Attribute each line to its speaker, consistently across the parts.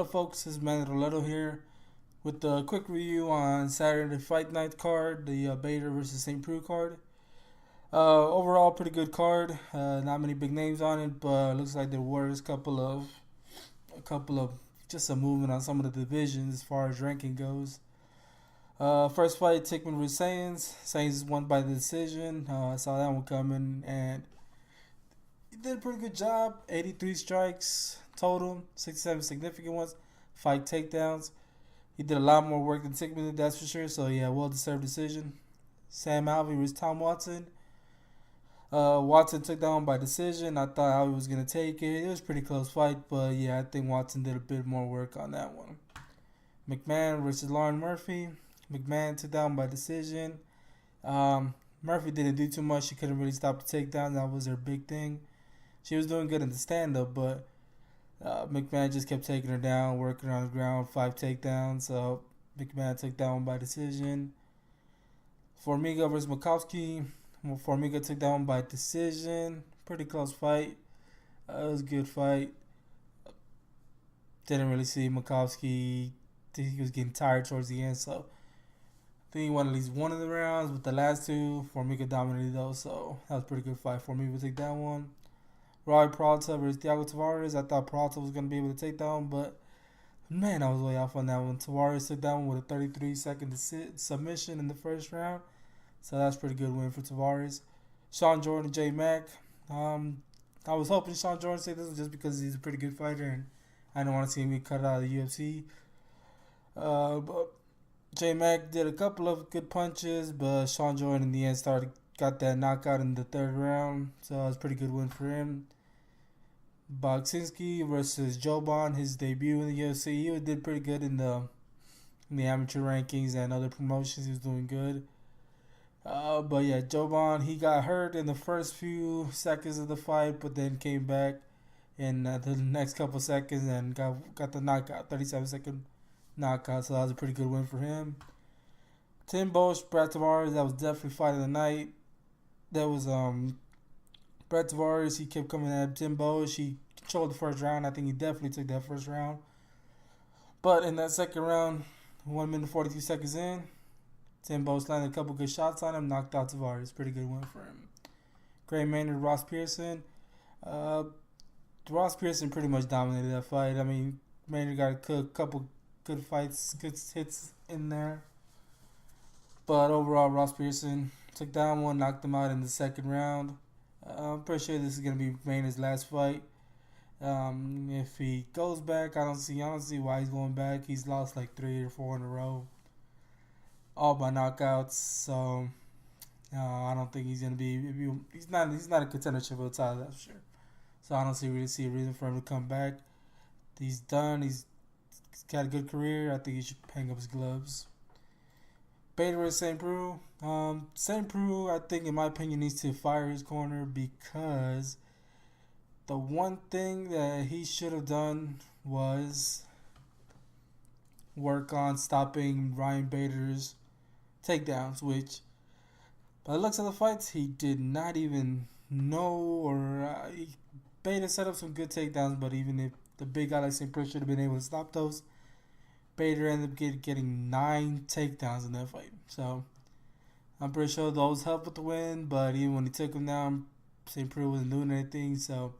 Speaker 1: up, folks? This is Bader here with a quick review on Saturday Fight Night card, the Bader Vs St Preux card. Overall, pretty good card. Not many big names on it, but it looks like there was a couple of just a movement on some of the divisions as far as ranking goes. First fight, Tickman vs Saiyans. Saiyans won by the decision. I saw that one coming, and he did a pretty good job. 83 strikes total, 67 significant ones, 5 takedowns. He did a lot more work than Tickman did, that's for sure. So yeah, well-deserved decision. Sam Alvey vs Tom Watson. Watson took that one by decision. I thought Alvey was gonna take it. It was a pretty close fight, but yeah, I think Watson did a bit more work on that one. McMahon versus Lauren Murphy. McMahon took that one by decision. Murphy didn't do too much. She couldn't really stop the takedown. That was her big thing. She was doing good in the stand-up, but McMahon just kept taking her down, working on the ground, 5 takedowns. So McMahon took that one by decision. Formiga versus Makowski. Formiga took that one by decision. Pretty close fight. It was a good fight. Didn't really see Makowski. He was getting tired towards the end, so I think he won at least one of the rounds. But the last two, Formiga dominated those, so that was a pretty good fight. Formiga took that one. Roy Peralta versus Thiago Tavares. I thought Peralta was going to be able to take that one, but man, I was way off on that one. Tavares took that one with a 33-second submission in the first round, so that's a pretty good win for Tavares. Sean Jordan and J Mack. I was hoping Sean Jordan say this just because he's a pretty good fighter, and I don't want to see him get cut out of the UFC. But J Mack did a couple of good punches, but Sean Jordan in the end got that knockout in the third round, so that was a pretty good win for him. Boksinski versus Joban, his debut in the UFC. He did pretty good in the amateur rankings and other promotions. He was doing good. But yeah, Joban, he got hurt in the first few seconds of the fight, but then came back in the next couple seconds and got the knockout, 37-second knockout. So that was a pretty good win for him. Tim Bosch, Brad Tavares, that was definitely fight of the night. That was Brad Tavares, he kept coming at Tim Bosch. He controlled the first round. I think he definitely took that first round. But in that second round, 1 minute 42 seconds in, Tim Bosch landed a couple good shots on him, knocked out Tavares. Pretty good win for him. Gray Maynard, Ross Pearson. Ross Pearson pretty much dominated that fight. I mean, Maynard got a couple good fights, good hits in there. But overall, Ross Pearson took down one, knocked him out in the second round. I'm pretty sure this is gonna be Maynard's last fight. If he goes back, I don't see why he's going back. He's lost like 3 or 4 in a row, all by knockouts. So I don't think he's gonna be. He's not a contender for the title, that's for sure. So I don't really see a reason for him to come back. He's done. He's got a good career. I think he should hang up his gloves. Bader vs St Preux. St Preux, I think, in my opinion, needs to fire his corner because the one thing that he should have done was work on stopping Ryan Bader's takedowns, which, by the looks of the fights, he did not even know. Or Bader set up some good takedowns, but even if the big guy like St Preux should have been able to stop those, Bader ended up getting 9 takedowns in that fight. So I'm pretty sure those helped with the win, but even when he took him down, St. Preux wasn't doing anything. So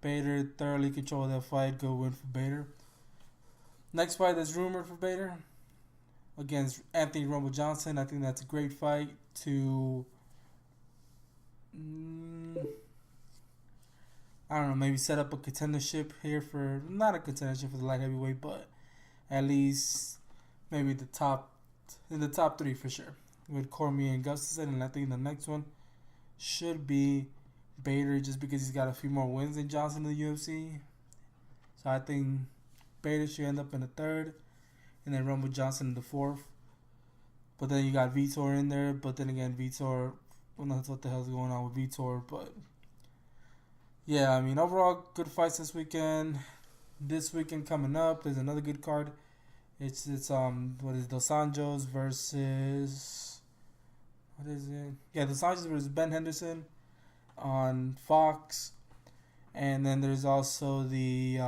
Speaker 1: Bader thoroughly controlled that fight. Good win for Bader. Next fight that's rumored for Bader against Anthony Rumble Johnson. I think that's a great fight to, I don't know, maybe set up a contendership here for, not a contendership for the light heavyweight, but at least maybe in the top 3 for sure, with Cormier and Gustafsson. And I think the next one should be Bader, just because he's got a few more wins than Johnson in the UFC. So I think Bader should end up in the 3rd, and then Rumble Johnson in the 4th. But then you got Vitor in there. But then again, Vitor, who knows what the hell's going on with Vitor. But yeah, I mean, overall, good fights this weekend. This weekend coming up, there's another good card. It's what is it, Dos Anjos versus, what is it? Yeah, Dos Anjos versus Ben Henderson on Fox. And then there's also the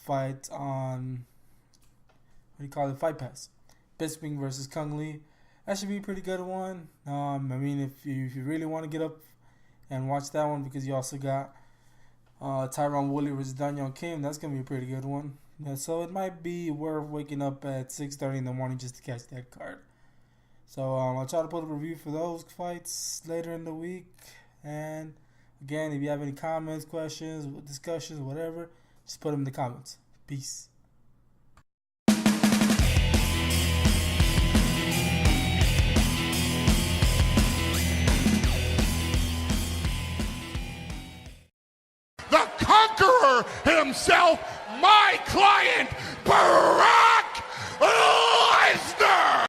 Speaker 1: fight on Fight Pass. Bisping versus Kung Lee. That should be a pretty good one. I mean, if you really want to get up and watch that one, because you also got Tyron Woodley versus Daniel Kim, that's gonna be a pretty good one. Yeah, so it might be worth waking up at 6:30 in the morning just to catch that card. So I'll try to put a review for those fights later in the week. And again, if you have any comments, questions, discussions, whatever, just put them in the comments. Peace.
Speaker 2: The Conqueror himself, my client,